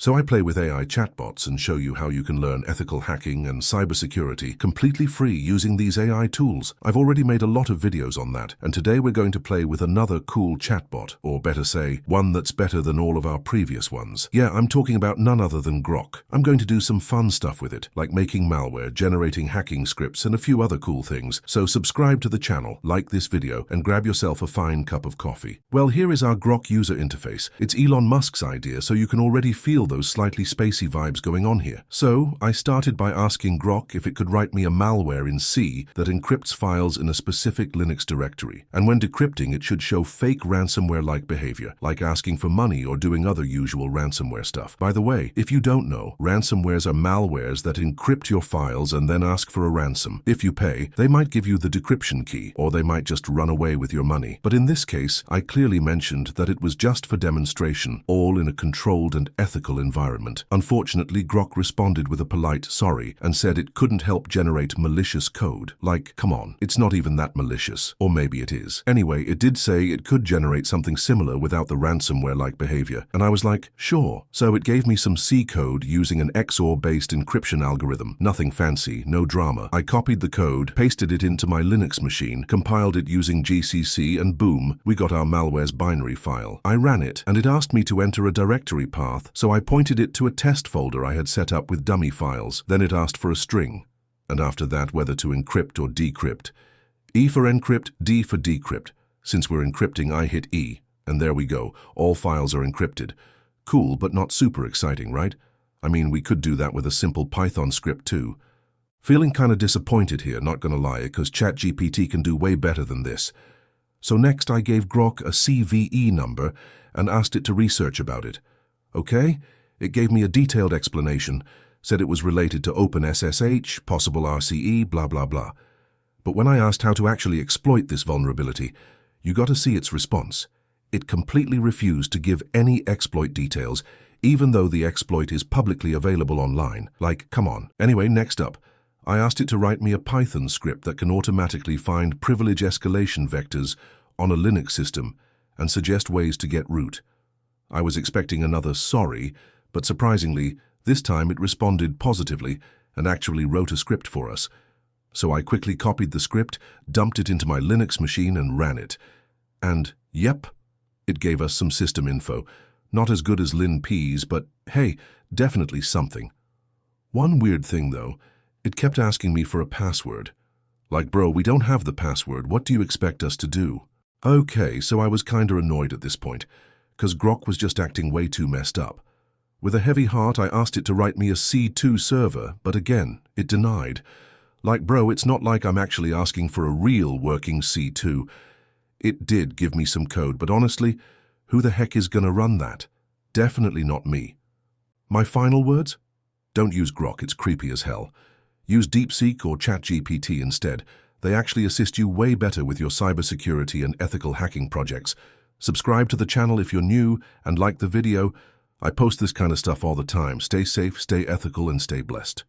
So I play with AI chatbots and show you how you can learn ethical hacking and cybersecurity completely free using these AI tools. I've already made a lot of videos on that, and today we're going to play with another cool chatbot, or better say, one that's better than all of our previous ones. Yeah, I'm talking about none other than Grok. I'm going to do some fun stuff with it, like making malware, generating hacking scripts, and a few other cool things. So subscribe to the channel, like this video, and grab yourself a fine cup of coffee. Well, here is our Grok user interface. It's Elon Musk's idea, so you can already feel those slightly spacey vibes going on here. So I started by asking Grok if it could write me a malware in C that encrypts files in a specific Linux directory. And when decrypting, it should show fake ransomware-like behavior, like asking for money or doing other usual ransomware stuff. By the way, if you don't know, ransomwares are malwares that encrypt your files and then ask for a ransom. If you pay, they might give you the decryption key, or they might just run away with your money. But in this case, I clearly mentioned that it was just for demonstration, all in a controlled and ethical environment. Unfortunately, Grok responded with a polite sorry and said it couldn't help generate malicious code. Like, come on, it's not even that malicious. Or maybe it is. Anyway, it did say it could generate something similar without the ransomware-like behavior. And I was like, sure. So it gave me some C code using an XOR-based encryption algorithm. Nothing fancy, no drama. I copied the code, pasted it into my Linux machine, compiled it using GCC, and boom, we got our malware's binary file. I ran it, and it asked me to enter a directory path, so I pointed it to a test folder I had set up with dummy files. Then it asked for a string, and after that whether to encrypt or decrypt. E for encrypt, D for decrypt. Since we're encrypting, I hit E, and there we go. All files are encrypted. Cool, but not super exciting, right? I mean, we could do that with a simple Python script too. Feeling kind of disappointed here, not gonna lie, because ChatGPT can do way better than this. So next I gave Grok a CVE number and asked it to research about it. Okay? It gave me a detailed explanation, said it was related to OpenSSH, possible RCE, blah blah blah. But when I asked how to actually exploit this vulnerability, you got to see its response. It completely refused to give any exploit details, even though the exploit is publicly available online. Like, come on. Anyway, next up, I asked it to write me a Python script that can automatically find privilege escalation vectors on a Linux system and suggest ways to get root. I was expecting another sorry, but surprisingly, this time it responded positively and actually wrote a script for us. So I quickly copied the script, dumped it into my Linux machine and ran it. And, yep, it gave us some system info. Not as good as LinPs, but hey, definitely something. One weird thing though, it kept asking me for a password. Like, bro, we don't have the password, what do you expect us to do? Okay, so I was kinda annoyed at this point, because Grok was just acting way too messed up. With a heavy heart, I asked it to write me a C2 server, but again, it denied. Like, bro, it's not like I'm actually asking for a real working C2. It did give me some code, but honestly, who the heck is gonna run that? Definitely not me. My final words? Don't use Grok, it's creepy as hell. Use DeepSeek or ChatGPT instead. They actually assist you way better with your cybersecurity and ethical hacking projects. Subscribe to the channel if you're new and like the video. I post this kind of stuff all the time. Stay safe, stay ethical, and stay blessed.